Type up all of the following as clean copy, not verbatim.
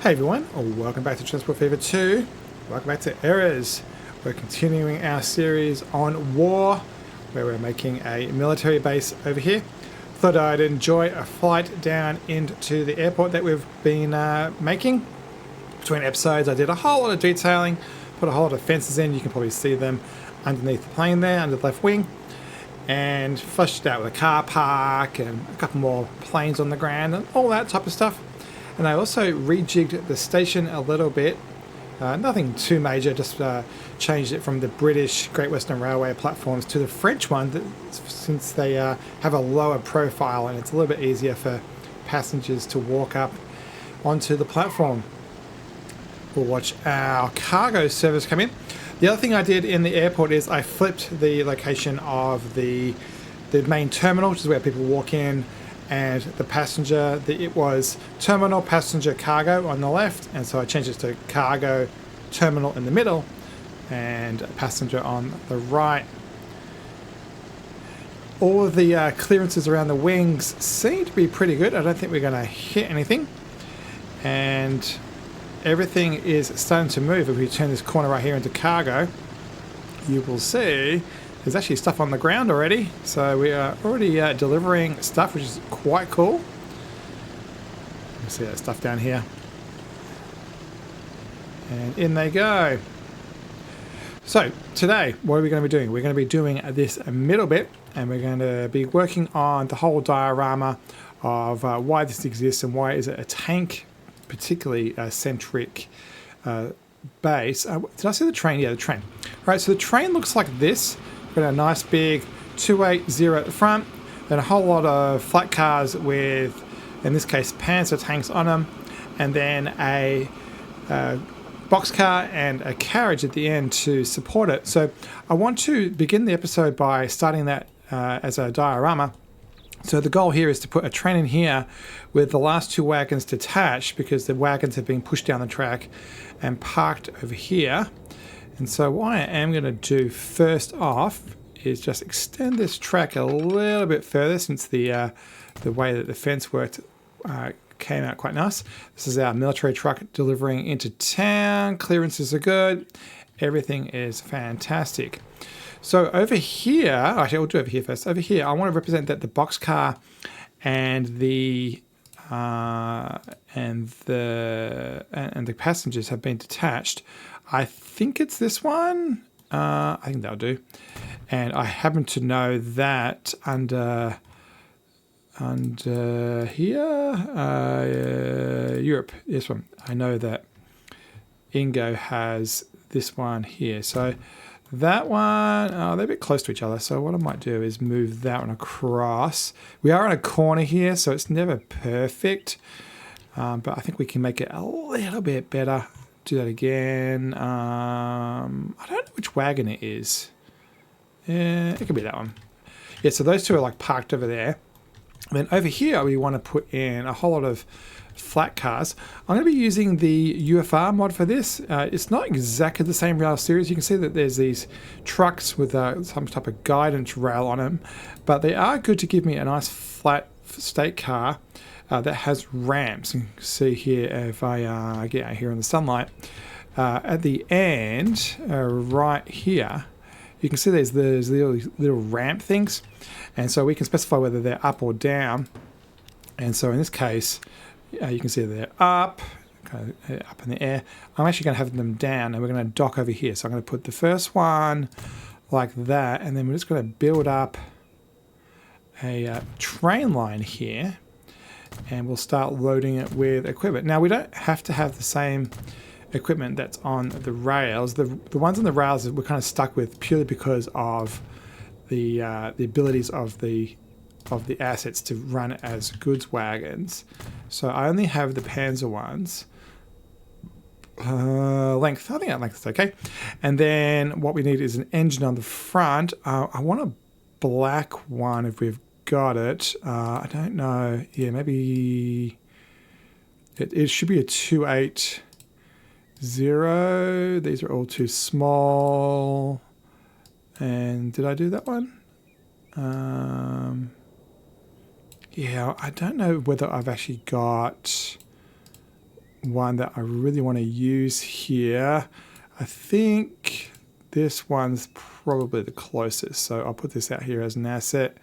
Hey everyone, welcome back to Transport Fever 2. Welcome back to Errors. We're continuing our series on war, where we're making a military base over here. Thought I'd enjoy a flight down into the airport that we've been making. Between episodes, I did a whole lot of detailing, put a whole lot of fences in. You can probably see them underneath the plane there, under the left wing. And fleshed it out with a car park and a couple more planes on the ground and all that type of stuff. And I also rejigged the station a little bit. Nothing too major, just changed it from the British Great Western Railway platforms to the French one, since they have a lower profile and it's a little bit easier for passengers to walk up onto the platform. We'll watch our cargo service come in. The other thing I did in the airport is I flipped the location of the main terminal, which is where people walk in, and the passenger. It was terminal, passenger, cargo on the left, and so I changed it to cargo, terminal in the middle, and passenger on the right. All of the clearances around the wings seem to be pretty good. I don't think we're going to hit anything, and everything is starting to move. If we turn this corner right here into cargo, you will see there's actually stuff on the ground already. So we are already delivering stuff, which is quite cool. You can see that stuff down here. And in they go. So today, what are we going to be doing? We're going to be doing this middle bit, and we're going to be working on the whole diorama of why this exists and why is it a tank particularly centric base. Did I see the train? Yeah, the train. Right, so the train looks like this. We've got a nice big 280 at the front, then a whole lot of flat cars with, in this case, Panzer tanks on them, and then a boxcar and a carriage at the end to support it. So I want to begin the episode by starting that as a diorama. So the goal here is to put a train in here with the last two wagons detached, because the wagons have been pushed down the track and parked over here. And so what I am going to do first off is just extend this track a little bit further, since the way that the fence worked came out quite nice. This is our military truck delivering into town. Clearances are good. Everything is fantastic. So over here, actually I'll do over here first. Over here, I want to represent that the boxcar and the passengers have been detached. I think it's this one. I think that'll do. And I happen to know that under here, Europe, this one. I know that Ingo has this one here. So that one, they're a bit close to each other. So what I might do is move that one across. We are on a corner here, so it's never perfect. But I think we can make it a little bit better. Do that again. I don't know which wagon it is. It could be that one. Yeah, so those two are like parked over there. And then over here, we want to put in a whole lot of flat cars. I'm going to be using the UFR mod for this. It's not exactly the same rail series. You can see that there's these trucks with some type of guidance rail on them, but they are good to give me a nice flat state car that has ramps. You can see here, if I get out here in the sunlight, at the end, right here, you can see there's little ramp things, and so we can specify whether they're up or down. And so in this case, you can see they're up, kind of up in the air. I'm actually going to have them down, and we're going to dock over here. So I'm going to put the first one like that, and then we're just going to build up a train line here, and we'll start loading it with equipment. Now, we don't have to have the same equipment that's on the rails. The ones on the rails we're kind of stuck with purely because of the abilities of the assets to run as goods wagons. So I only have the Panzer ones. Length, I think that length is okay. And then what we need is an engine on the front. I want a black one if we've got it. I don't know. Yeah, maybe it should be a 280. These are all too small. And did I do that one? Yeah, I don't know whether I've actually got one that I really want to use here. I think this one's probably the closest. So I'll put this out here as an asset.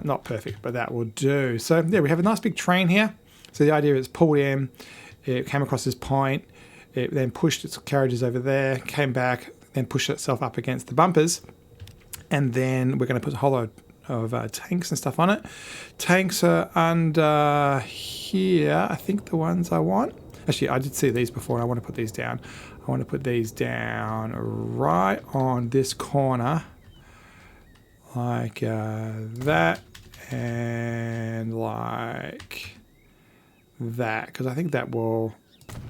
Not perfect, but that will do. So yeah, we have a nice big train here. So the idea is pulled in, it came across this point, it then pushed its carriages over there, came back, then pushed itself up against the bumpers. And then we're going to put a whole lot of tanks and stuff on it. Tanks are under here, I think the ones I want. Actually, I did see these before and I want to put these down. I want to put these down right on this corner. Like that and like that. Because I think that will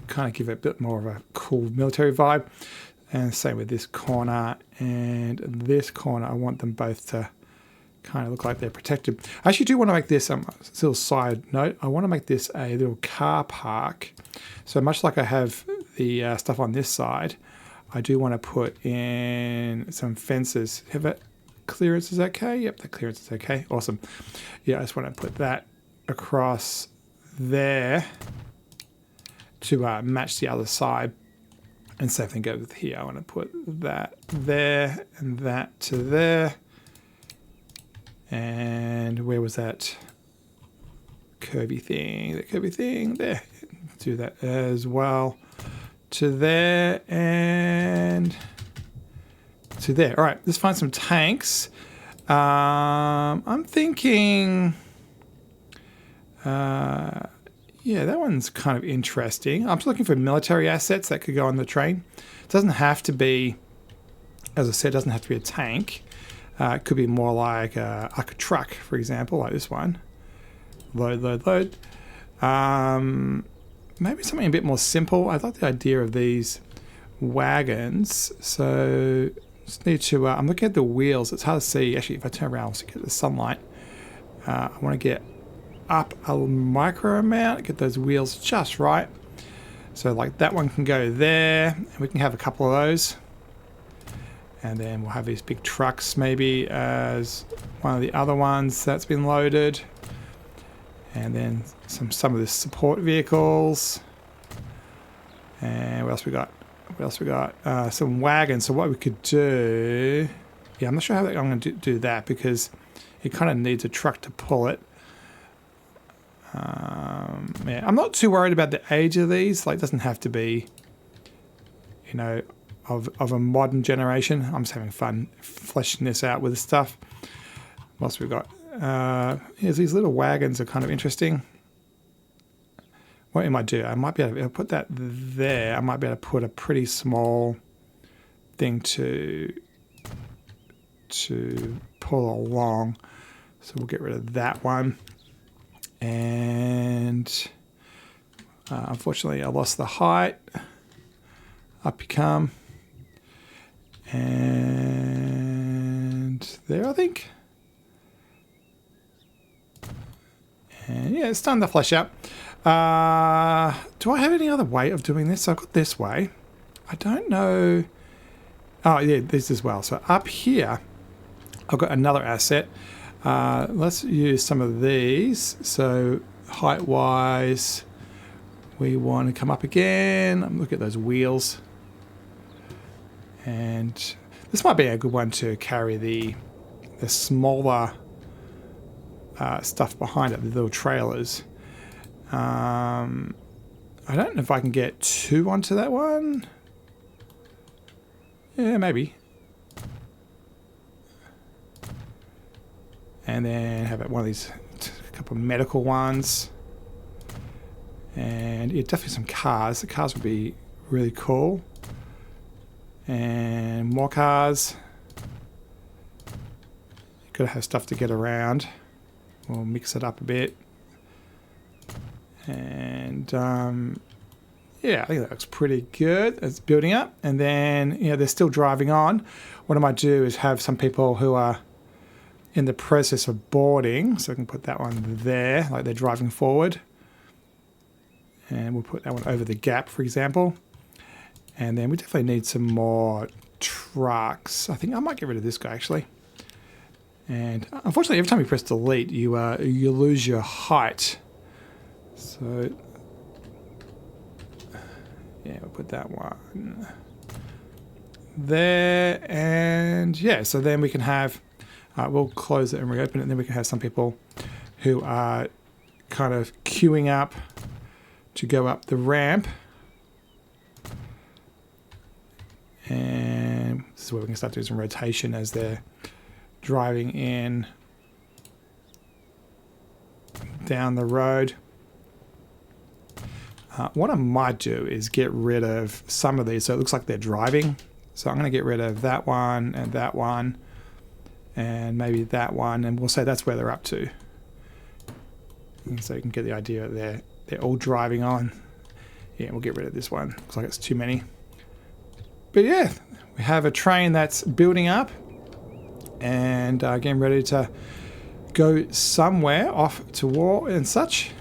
kind of give it a bit more of a cool military vibe. And same with this corner and this corner. I want them both to kind of look like they're protected. I actually do want to make this, a little side note, I want to make this a little car park. So much like I have the stuff on this side, I do want to put in some fences. Have that clearance is okay? Yep, the clearance is okay. Awesome. Yeah, I just want to put that across there to match the other side. And same thing goes with here. I want to put that there and that to there. And where was that curvy thing? That curvy thing there. Do that as well. To there and to there. All right, let's find some tanks. I'm thinking, yeah, that one's kind of interesting. I'm just looking for military assets that could go on the train. It doesn't have to be, as I said, it doesn't have to be a tank. It could be more like a truck, for example, like this one. Load, load, load. Maybe something a bit more simple. I like the idea of these wagons. So just need to, I'm looking at the wheels. It's hard to see. Actually, if I turn around to get the sunlight, I want to get up a micro amount, get those wheels just right. So like that one can go there, and we can have a couple of those. And then we'll have these big trucks maybe as one of the other ones that's been loaded. And then some of the support vehicles. And what else we got? What else we got? Some wagons. So what we could do... Yeah, I'm not sure how I'm going to do that because it kind of needs a truck to pull it. Yeah, I'm not too worried about the age of these. Like, it doesn't have to be, you know, of a modern generation. I'm just having fun fleshing this out with the stuff. What else we got? Here's these little wagons are kind of interesting. What I might do, I might be able to put that there. I might be able to put a pretty small thing to pull along. So we'll get rid of that one. And unfortunately, I lost the height. Up you come. And there, I think. And yeah, it's starting to flesh out. Do I have any other way of doing this? So I've got this way. I don't know. Oh, yeah, this as well. So up here, I've got another asset. Let's use some of these. So height-wise, we want to come up again. Look at those wheels. And this might be a good one to carry the smaller stuff behind it, the little trailers. I don't know if I can get 2 onto that one. Yeah, maybe. And then have one of these, a couple of medical ones. And yeah, definitely some cars. The cars would be really cool. And more cars. You've got to have stuff to get around. We'll mix it up a bit. And yeah, I think that looks pretty good. It's building up. And then, you know, they're still driving on. What I might do is have some people who are in the process of boarding. So I can put that one there, like they're driving forward. And we'll put that one over the gap, for example. And then we definitely need some more trucks. I think I might get rid of this guy, actually. And unfortunately, every time you press delete, you lose your height. So Yeah, we'll put that one there. And yeah, so then we can have, we'll close it and reopen it, and then we can have some people who are kind of queuing up to go up the ramp. And this is where we can start doing some rotation as they're driving in down the road. What I might do is get rid of some of these so it looks like they're driving. So I'm going to get rid of that one and maybe that one, and we'll say that's where they're up to. And so you can get the idea that they're all driving on. Yeah, we'll get rid of this one. Looks like it's too many. But yeah, we have a train that's building up and getting ready to go somewhere off to war and such.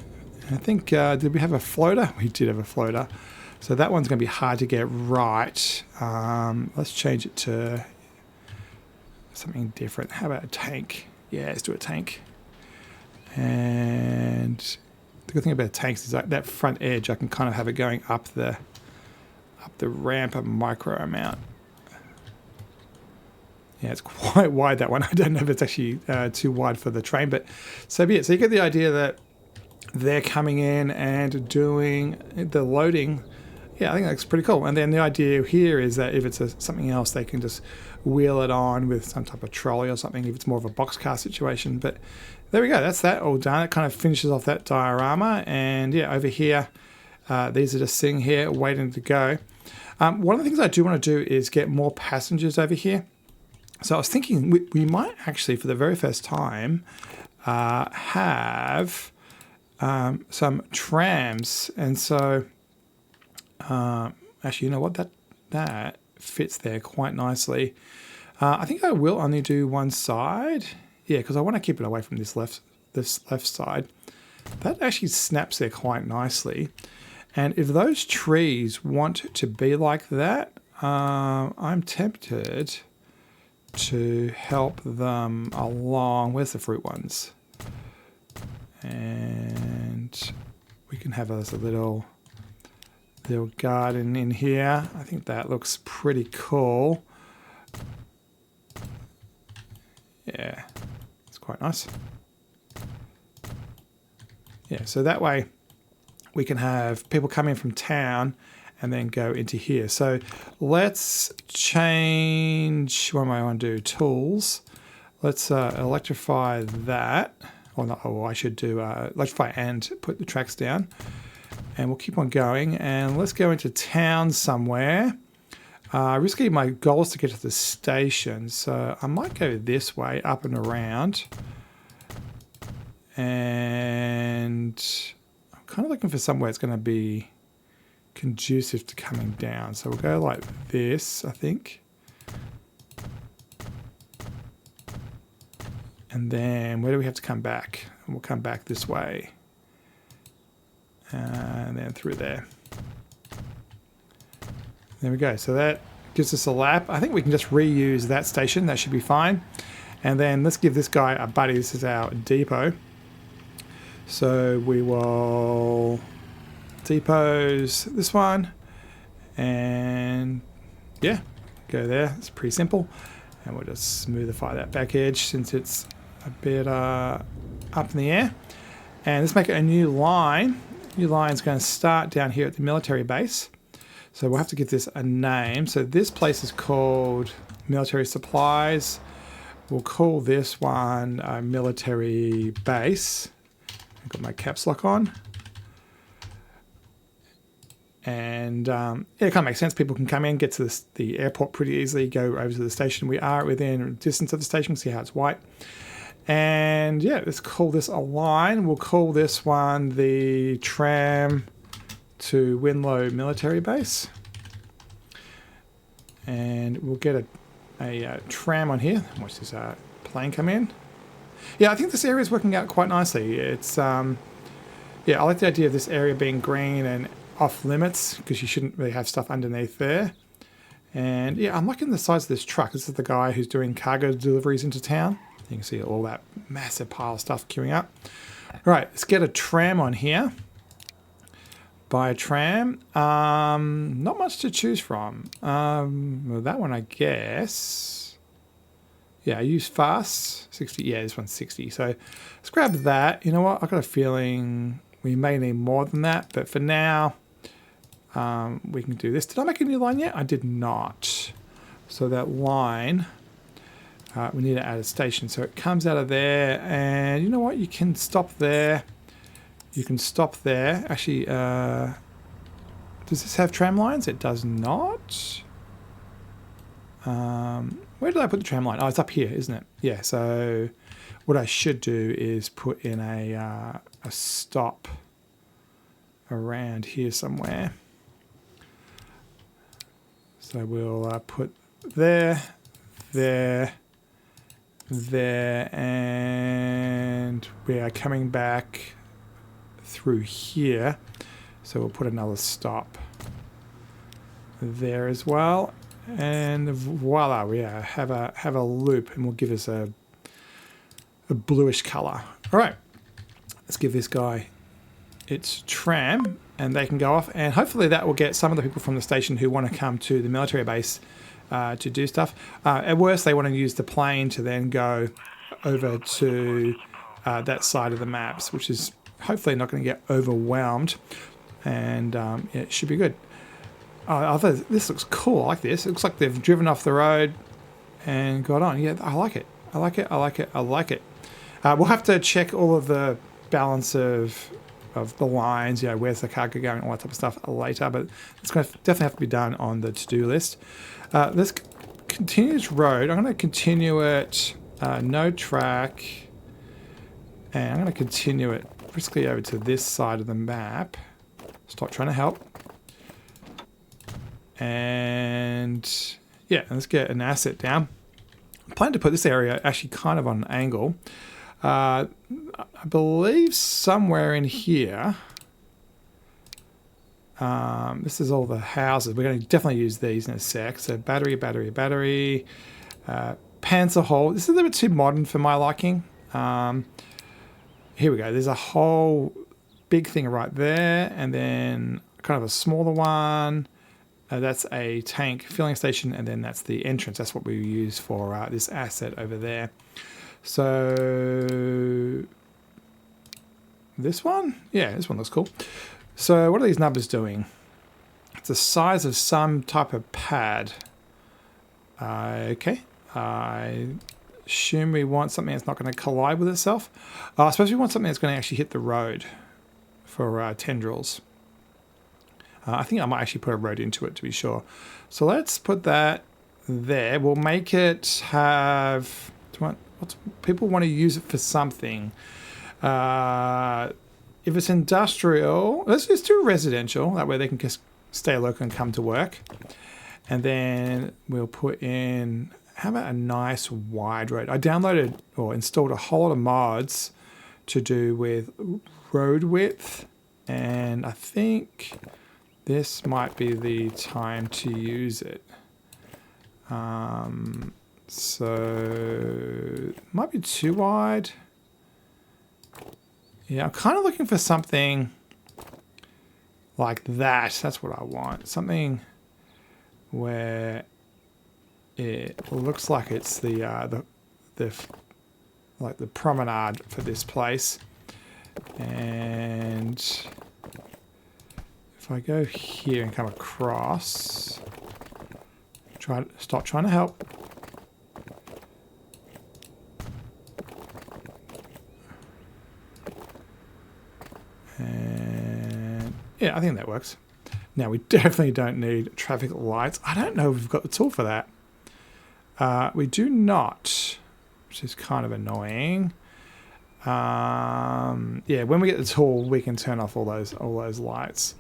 I think, did we have a floater? We did have a floater. So that one's going to be hard to get right. Let's change it to something different. How about a tank? Yeah, let's do a tank. And the good thing about tanks is that front edge, I can kind of have it going up the ramp a micro amount. Yeah, it's quite wide, that one. I don't know if it's actually too wide for the train, but so be it. So you get the idea that they're coming in and doing the loading. Yeah, I think that's pretty cool. And then the idea here is that if it's something else, they can just wheel it on with some type of trolley or something if it's more of a boxcar situation. But there we go. That's that all done. It kind of finishes off that diorama. And yeah, over here, these are just sitting here waiting to go. One of the things I do want to do is get more passengers over here. So I was thinking we might actually, for the very first time, have some trams. And so actually, you know what, that fits there quite nicely. I think I will only do one side. Yeah, because I want to keep it away from this left side. That actually snaps there quite nicely. And if those trees want to be like that, I'm tempted to help them along. Where's the fruit ones? And we can have a little garden in here. I think that looks pretty cool. Yeah, it's quite nice. Yeah, so that way we can have people come in from town and then go into here. So let's change, what am I going to do? Tools. Let's electrify that. Or not, I should do electrify and put the tracks down. And we'll keep on going. And let's go into town somewhere. Risky, my goal is to get to the station. So I might go this way, up and around. And I'm kind of looking for somewhere it's going to be conducive to coming down. So we'll go like this, I think. And then where do we have to come back? And we'll come back this way. And then through there. There we go. So that gives us a lap. I think we can just reuse that station. That should be fine. And then let's give this guy a buddy. This is our depot. So we will depots this one. And yeah, go there. It's pretty simple. And we'll just smoothify that back edge since it's a bit up in the air. And let's make it a new line. New line's going to start down here at the military base. So we'll have to give this a name. So this place is called Military Supplies. We'll call this one Military Base. I've got my caps lock on. And yeah, it kind of makes sense. People can come in, get to the airport pretty easily, go over to the station. We are within distance of the station. See how it's white. And yeah, let's call this a line. We'll call this one the tram to Winlow Military Base. And we'll get a tram on here. Watch this plane come in. Yeah, I think this area is working out quite nicely. It's yeah, I like the idea of this area being green and off limits because you shouldn't really have stuff underneath there. And yeah, I'm liking the size of this truck. This is the guy who's doing cargo deliveries into town. You can see all that massive pile of stuff queuing up. All right, let's get a tram on here. Buy a tram. Not much to choose from. Well, that one, I guess. Yeah, I use fast. 60. Yeah, this one's 60. So let's grab that. You know what? I've got a feeling we may need more than that. But for now, we can do this. Did I make a new line yet? I did not. So that line, we need to add a station. So it comes out of there. And you know what? You can stop there. You can stop there. Actually, does this have tram lines? It does not. Where did I put the tram line? Oh, it's up here, isn't it? Yeah, so what I should do is put in a stop around here somewhere. So we'll put there, and we are coming back through here, so we'll put another stop there as well, and voila, we have a loop, and will give us a bluish color. All right, let's give this guy its tram, and they can go off, and hopefully that will get some of the people from the station who want to come to the military base to do stuff. At worst, they want to use the plane to then go over to that side of the maps, which is hopefully not going to get overwhelmed, and yeah, it should be good. This looks cool. I like this. It looks like they've driven off the road and got on. Yeah, I like it. I like it. I like it. I like it. We'll have to check all of the balance of the lines, you know, where's the cargo going, all that type of stuff later, but it's going to definitely have to be done on the to-do list. Let's continue this road. I'm going to continue it, no track, and I'm going to continue it briskly over to this side of the map. Stop trying to help. And yeah, let's get an asset down. I plan to put this area actually kind of on an angle. I believe somewhere in here, this is all the houses. We're going to definitely use these in a sec. So battery, Panzer hole. This is a little bit too modern for my liking. Here we go. There's a whole big thing right there, and then kind of a smaller one. That's a tank filling station, and then that's the entrance. That's what we use for this asset over there. So this one? Yeah, this one looks cool. So what are these numbers doing? It's the size of some type of pad. Okay. I assume we want something that's not going to collide with itself. I suppose we want something that's going to actually hit the road for tendrils. I think I might actually put a road into it to be sure. So let's put that there. We'll make it have... people want to use it for something. If it's industrial, let's just do residential. That way they can just stay local and come to work. And then we'll put in... How about a nice wide road? I downloaded or installed a whole lot of mods to do with road width. And I think this might be the time to use it. So it might be too wide. Yeah, I'm kind of looking for something like that. That's what I want. Something where it looks like it's the promenade for this place. And if I go here and come across, stop trying to help. And yeah, I think that works. Now we definitely don't need traffic lights. I don't know if we've got the tool for that. We do not, which is kind of annoying. Yeah, when we get the tool, we can turn off all those lights.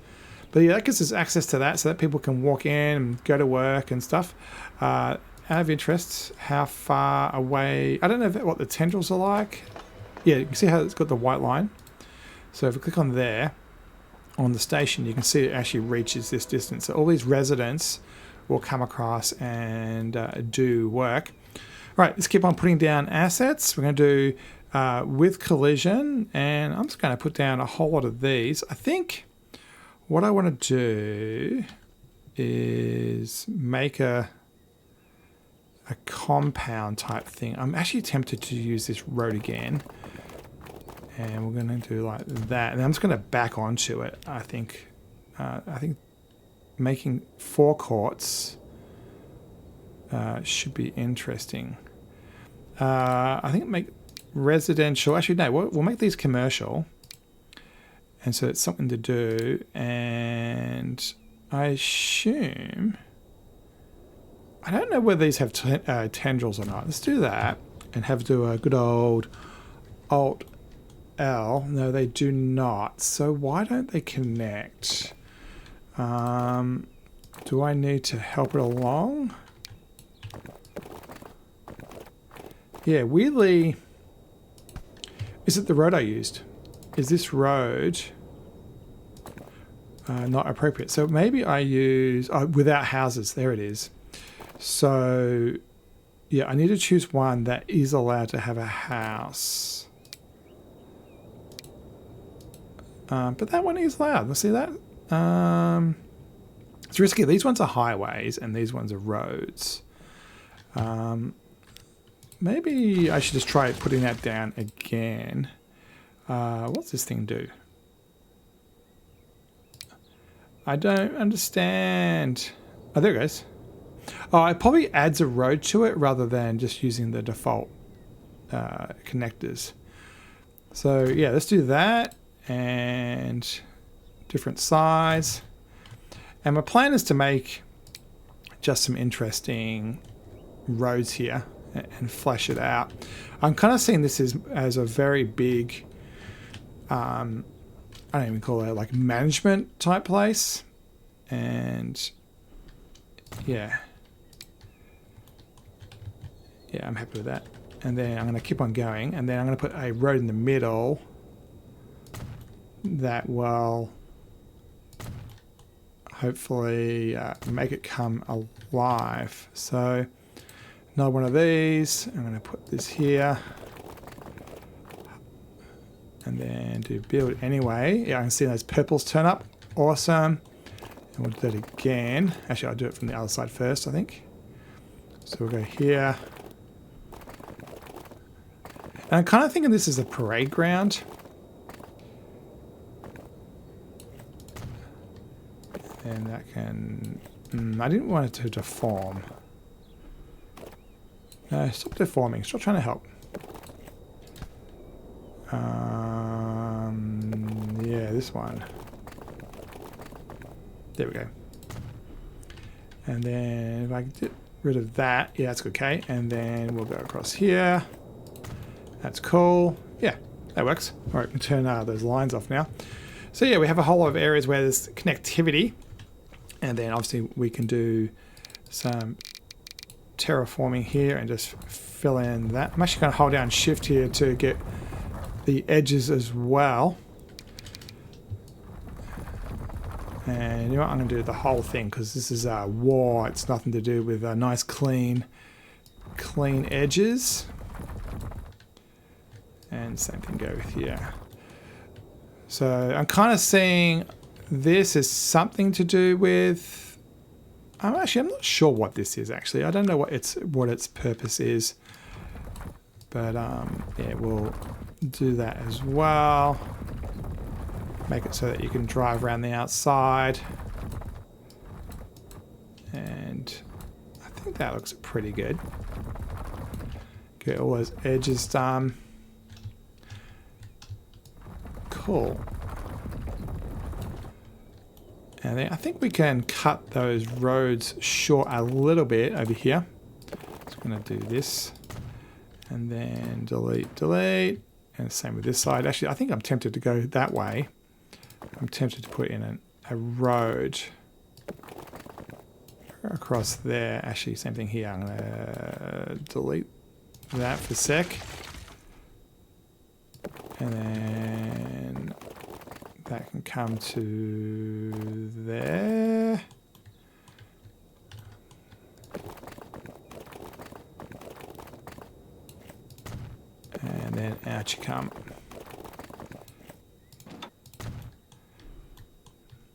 But yeah, that gives us access to that, so that people can walk in and go to work and stuff. Out of interest, how far away? I don't know what the tendrils are like. Yeah, you can see how it's got the white line. So if we click on there, on the station, you can see it actually reaches this distance. So all these residents will come across and do work. All right, let's keep on putting down assets. We're going to do with collision, and I'm just going to put down a whole lot of these. I think what I want to do is make a compound type thing. I'm actually tempted to use this road again. And we're going to do like that. And I'm just going to back onto it, I think. I think making forecourts should be interesting. I think make residential. Actually, no, we'll make these commercial. And so it's something to do. And I assume... I don't know whether these have tendrils or not. Let's do that and have to do a good old Alt L. No, they do not. So why don't they connect? Do I need to help it along? Yeah, weirdly... Is it the road I used? Is this road not appropriate? So maybe I use... Oh, without houses. There it is. So, yeah, I need to choose one that is allowed to have a house. But that one is allowed. Let's see that. It's risky. These ones are highways and these ones are roads. Maybe I should just try putting that down again. What's this thing do? I don't understand. Oh, there it goes. Oh, it probably adds a road to it rather than just using the default connectors. So yeah, let's do that and different size. And my plan is to make just some interesting roads here and flesh it out. I'm kind of seeing this as a very big, I don't even call it like management type place. And yeah. Yeah, I'm happy with that. And then I'm going to keep on going. And then I'm going to put a road in the middle that will hopefully make it come alive. So another one of these. I'm going to put this here. And then do build anyway. Yeah, I can see those purples turn up. Awesome. And we'll do that again. Actually, I'll do it from the other side first, I think. So we'll go here. And I'm kind of thinking this is a parade ground. And that can... I didn't want it to deform. No, stop deforming. Stop trying to help. Yeah, this one. There we go. And then if I get rid of that, yeah, that's okay. And then we'll go across here. That's cool. Yeah, that works. All right, we can turn those lines off now. So yeah, we have a whole lot of areas where there's connectivity. And then obviously we can do some terraforming here and just fill in that. I'm actually going to hold down shift here to get the edges as well. And you know what, I'm going to do the whole thing because this is a war. It's nothing to do with nice clean edges. And same thing go with here. So I'm kind of seeing this as something to do with... I'm not sure what this is actually. I don't know what its purpose is. But yeah, we'll do that as well. Make it so that you can drive around the outside. And I think that looks pretty good. Get all those edges done. Cool. And then I think we can cut those roads short a little bit over here. Just going to do this. And then delete, delete. And same with this side. Actually, I think I'm tempted to go that way. I'm tempted to put in a road across there. Actually, same thing here. I'm going to delete that for a sec. And then that can come to there. And then out you come.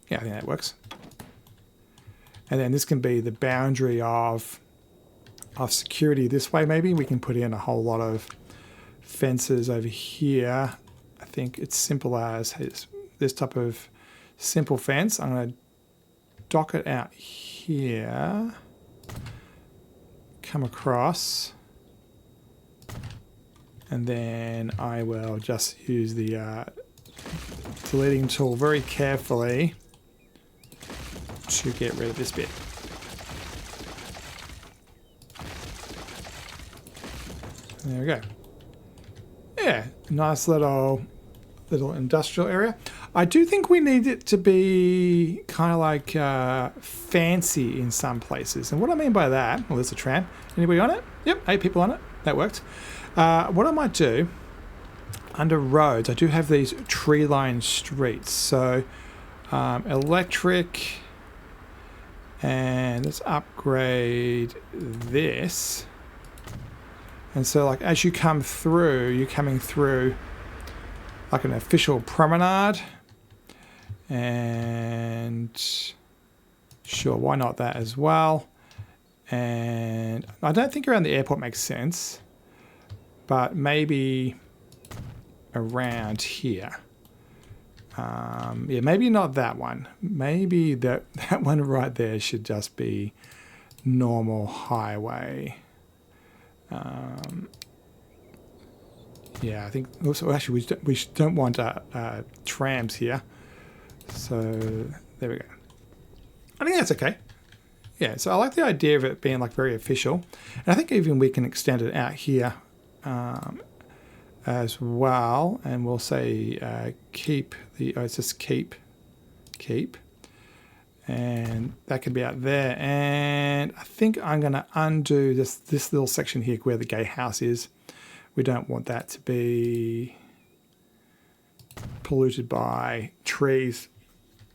Yeah, I think that works. And then this can be the boundary of security this way. Maybe we can put in a whole lot of fences over here. I think it's simple as this type of simple fence. I'm going to dock it out here, come across, and then I will just use the deleting tool very carefully to get rid of this bit. There we go. Yeah, nice little industrial area. I do think we need it to be kind of like fancy in some places. And what I mean by that, well, there's a tram. Anybody on it? Yep, 8 people on it. That worked. What I might do, under roads, I do have these tree-lined streets. So electric, and let's upgrade this. And so like as you come through, you're coming through like an official promenade. And sure, why not that as well? And I don't think around the airport makes sense, but maybe around here. Yeah, maybe not that one. Maybe that one right there should just be normal highway. Yeah, I think also actually we don't want trams here. So there we go. I think that's okay. Yeah, so I like the idea of it being like very official. And I think even we can extend it out here as well. And we'll say keep the, it's just keep. And that could be out there. And I think I'm going to undo this little section here where the gatehouse is. We don't want that to be polluted by trees.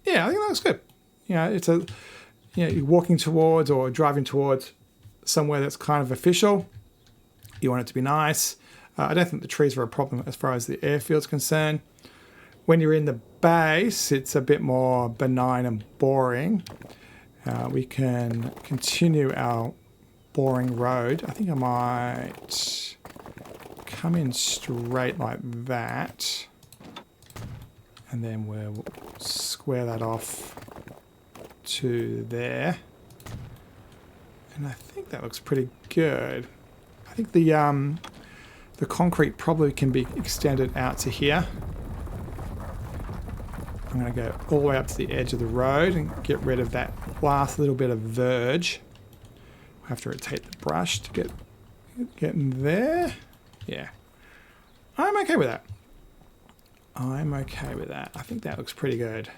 Yeah, I think that looks good. You know, it's you're walking towards or driving towards somewhere that's kind of official. You want it to be nice. I don't think the trees are a problem as far as the airfield's concerned. When you're in the base, it's a bit more benign and boring. We can continue our boring road. I think I might come in straight like that. And then we'll square that off to there. And I think that looks pretty good. I think the concrete probably can be extended out to here. I'm going to go all the way up to the edge of the road and get rid of that last little bit of verge. I have to rotate the brush to get in there. Yeah. I'm okay with that. I'm okay with that. I think that looks pretty good.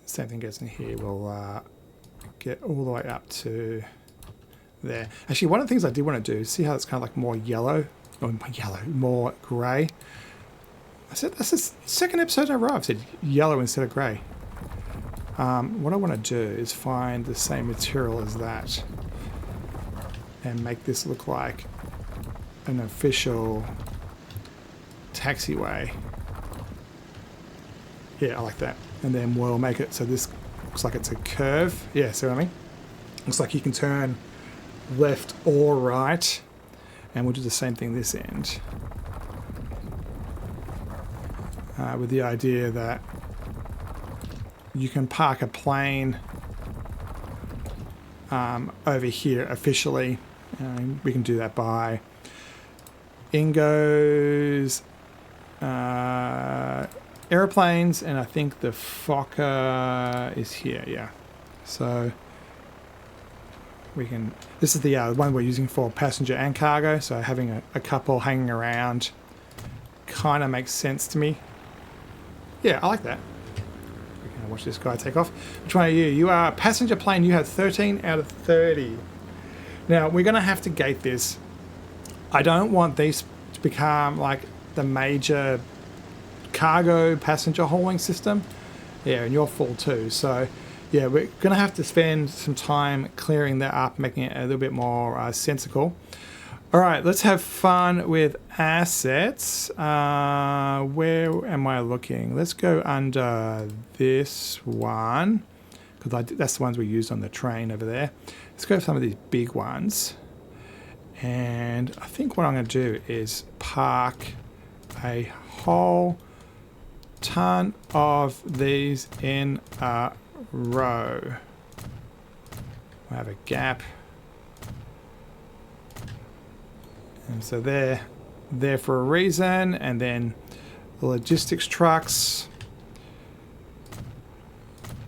Same thing goes in here. We'll get all the way up to there. Actually, one of the things I did want to do, see how it's kind of like more yellow, or more grey. I said that's the second episode in a row I've said yellow instead of grey. What I want to do is find the same material as that and make this look like an official taxiway. Yeah, I like that. And then we'll make it so this looks like it's a curve. Yeah, see what I mean? Looks like you can turn left or right. And we'll do the same thing this end. With the idea that you can park a plane over here officially. We can do that by Ingo's airplanes, and I think the Fokker is here, yeah. So we can, this is the one we're using for passenger and cargo, so having a couple hanging around kind of makes sense to me. Yeah, I like that. We're going to watch this guy take off. Which one are you? You are a passenger plane. You have 13 out of 30. Now, we're going to have to gate this. I don't want these to become like the major cargo passenger hauling system. Yeah, and you're full too. So, yeah, we're going to have to spend some time clearing that up, making it a little bit more sensical. All right, let's have fun with assets. Where am I looking? Let's go under this one, because that's the ones we used on the train over there. Let's go for some of these big ones. And I think what I'm going to do is park a whole ton of these in a row. I have a gap. And so they're there for a reason. And then the logistics trucks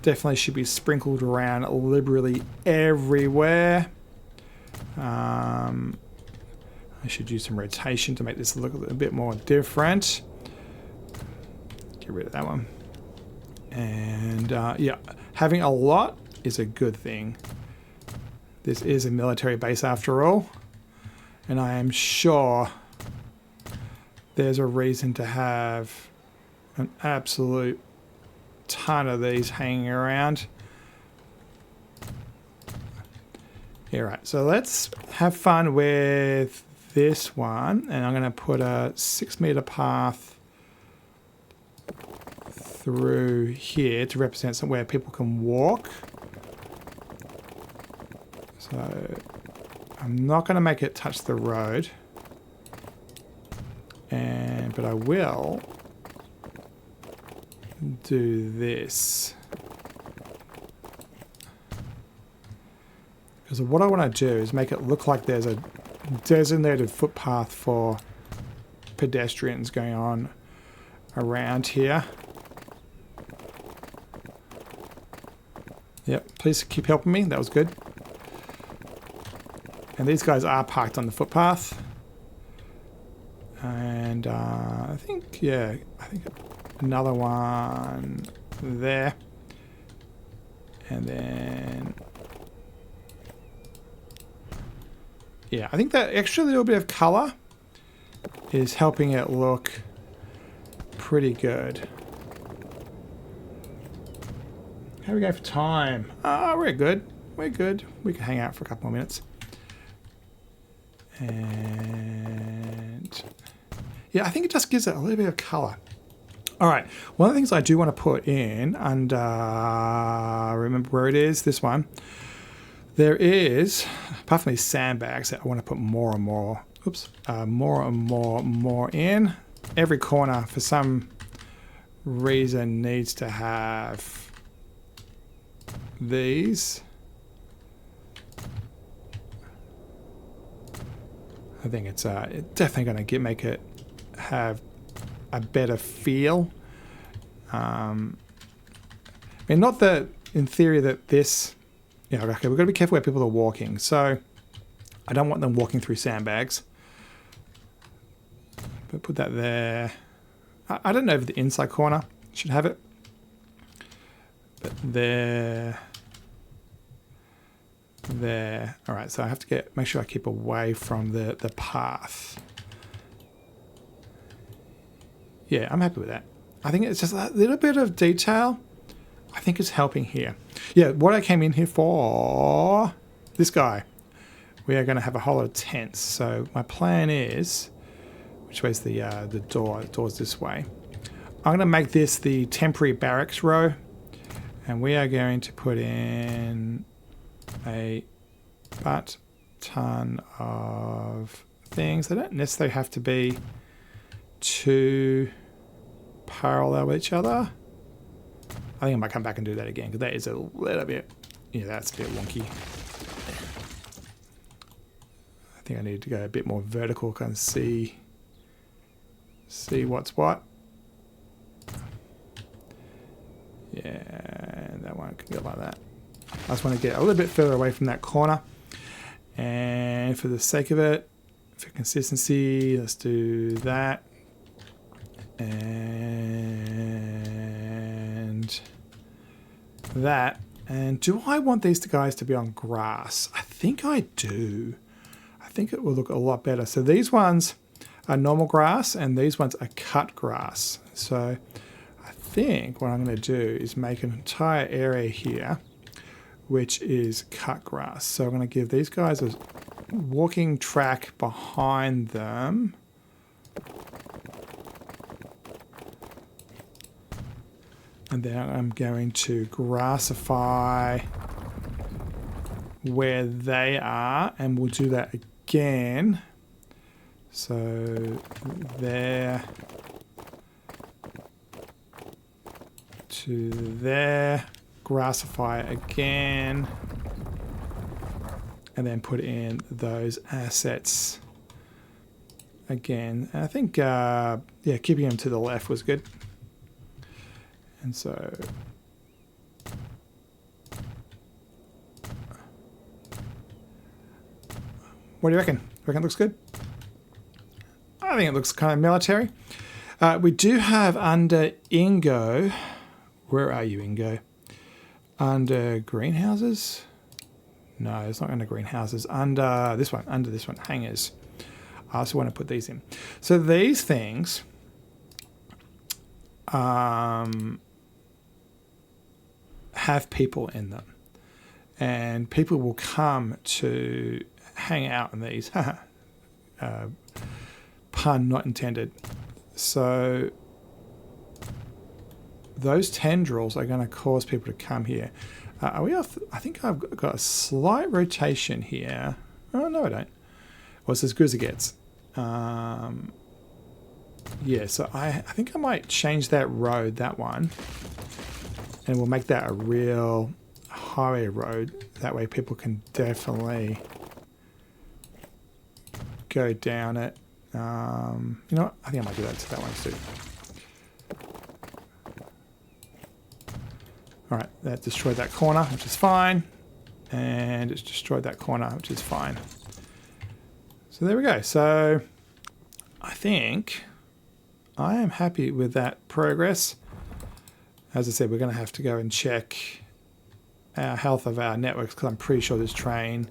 definitely should be sprinkled around liberally everywhere. I should use some rotation to make this look a little bit more different. Get rid of that one. And yeah, having a lot is a good thing. This is a military base after all. And I am sure there's a reason to have an absolute ton of these hanging around. Yeah, right. So let's have fun with this one. And I'm going to put a 6-meter path through here to represent somewhere people can walk. So I'm not going to make it touch the road, but I will do this. Because what I want to do is make it look like there's a designated footpath for pedestrians going on around here. Yep, please keep helping me. That was good. And these guys are parked on the footpath. And I think another one there. And then, yeah, I think that extra little bit of color is helping it look pretty good. How do we go for time? We're good. We're good. We can hang out for a couple more minutes. And yeah, I think it just gives it a little bit of color. All right, one of the things I do want to put in under, remember where it is, this one. There is, apart from these sandbags that I want to put more and more in. Every corner for some reason needs to have these. I think it's definitely going to make it have a better feel. I mean, not that in theory that this, okay, we've got to be careful where people are walking. So I don't want them walking through sandbags. But put that there. I don't know if the inside corner should have it. But there. There. All right, so I have to make sure I keep away from the path. Yeah, I'm happy with that. I think it's just a little bit of detail. I think it's helping here. Yeah, what I came in here for, this guy. We are going to have a whole lot of tents. So my plan is, which way's the door? The door's this way. I'm going to make this the temporary barracks row. And we are going to put in a ton of things. They don't necessarily have to be too parallel with each other. I think I might come back and do that again because that is a little bit, that's a bit wonky. I think I need to go a bit more vertical, kind of see what's what. Yeah, that one can go like that. I just want to get a little bit further away from that corner. And for the sake of it, for consistency, let's do that. And that. And do I want these guys to be on grass? I think I do. I think it will look a lot better. So these ones are normal grass and these ones are cut grass. So I think what I'm going to do is make an entire area here which is cut grass. So I'm going to give these guys walking track behind them. And then I'm going to grassify where they are, and we'll do that again. So there to there, grassify again, and then put in those assets again. And I think, yeah, keeping them to the left was good. And so what do you reckon? Reckon it looks good? I think it looks kind of military. We do have under Ingo, where are you, Ingo? Under greenhouses? No, it's not under greenhouses. Under this one, hangers. I also want to put these in. So these things have people in them, and people will come to hang out in these. Pun not intended. So those tendrils are going to cause people to come here. Are we off? I think I've got a slight rotation here. Oh no, I don't. Well, it's as good as it gets. Yeah, so I think I might change that road, that one, and we'll make that a real highway road. That way people can definitely go down it. You know what? I think I might do that to that one too. All right, that destroyed that corner, which is fine. And it's destroyed that corner, which is fine. So there we go. So I think I am happy with that progress. As I said, we're going to have to go and check our health of our networks, because I'm pretty sure this train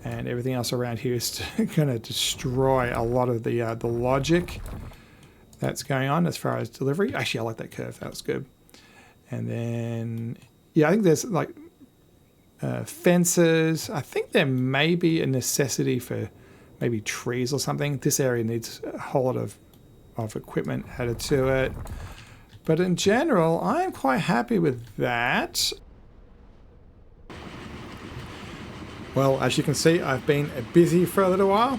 and everything else around here is going to destroy a lot of the logic that's going on as far as delivery. Actually, I like that curve. That was good. And then, yeah, I think there's like fences. I think there may be a necessity for maybe trees or something. This area needs a whole lot of equipment added to it. But in general, I'm quite happy with that. Well, as you can see, I've been busy for a little while.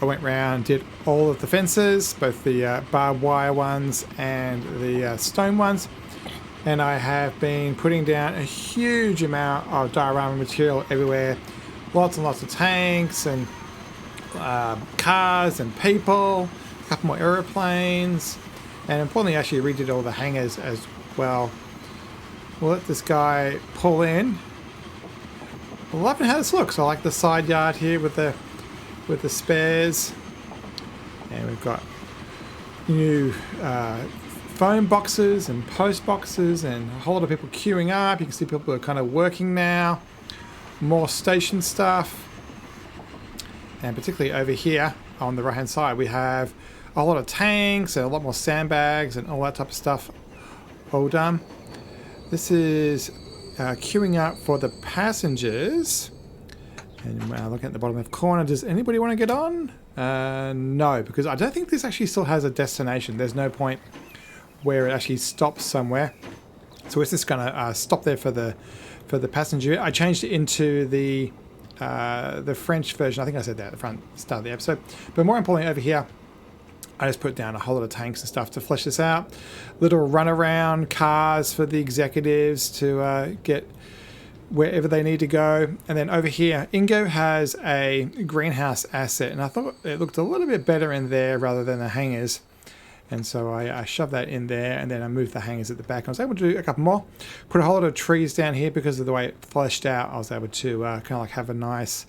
I went round, did all of the fences, both the barbed wire ones and the stone ones. And I have been putting down a huge amount of diorama material everywhere. Lots and lots of tanks and cars and people, a couple more aeroplanes, and importantly, actually redid all the hangars as well. We'll let this guy pull in. I'm loving how this looks. I like the side yard here with the spares, and we've got new phone boxes and post boxes and a whole lot of people queuing up. You can see people are kind of working now. More station stuff. And particularly over here on the right hand side, we have a lot of tanks and a lot more sandbags and all that type of stuff all done. This is queuing up for the passengers. And looking at the bottom left corner, does anybody want to get on? No, because I don't think this actually still has a destination. There's no point where it actually stops somewhere. So it's just going to stop there for the passenger. I changed it into the French version. I think I said that at the start of the episode. But more importantly, over here, I just put down a whole lot of tanks and stuff to flesh this out. Little runaround cars for the executives to get wherever they need to go. And then over here, Ingo has a greenhouse asset, and I thought it looked a little bit better in there rather than the hangars. And so I shoved that in there, and then I moved the hangers at the back. I was able to do a couple more. Put a whole lot of trees down here because of the way it fleshed out. I was able to kind of like have a nice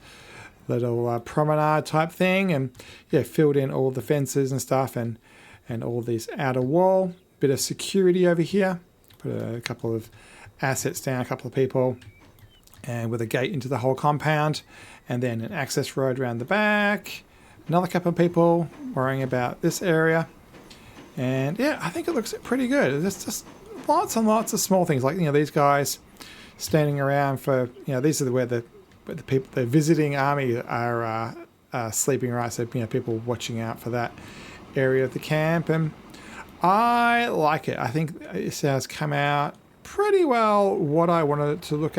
little promenade type thing, and yeah, filled in all the fences and stuff, and all these outer wall. Bit of security over here. Put a couple of assets down, a couple of people, and with a gate into the whole compound, and then an access road around the back. Another couple of people worrying about this area. And yeah, I think it looks pretty good. There's just lots and lots of small things, like, you know, these guys standing around for, you know, these are where the the people, the visiting army are sleeping, right? So people watching out for that area of the camp, and I like it. I think this has come out pretty well what I wanted it to look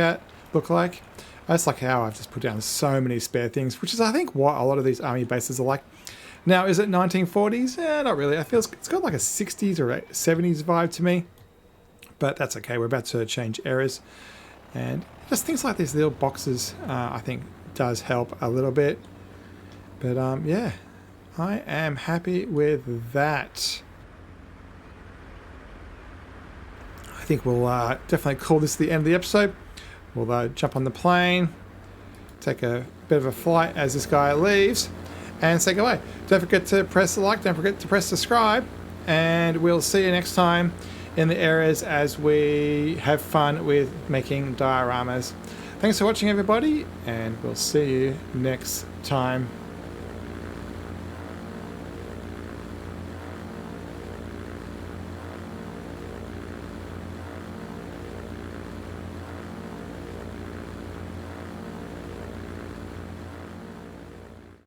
like. I just like how I've just put down so many spare things, which is I think what a lot of these army bases are like. Now, is it 1940s? Not really. I feel it's got like a 60s or 70s vibe to me, but that's okay. We're about to change eras, and just things like these little boxes I think does help a little bit. But yeah, I am happy with that. I think we'll definitely call this the end of the episode. We'll jump on the plane, take a bit of a flight as this guy leaves, and say goodbye. Don't forget to press the like, don't forget to press subscribe, and we'll see you next time in the areas as we have fun with making dioramas. Thanks for watching, everybody, and we'll see you next time.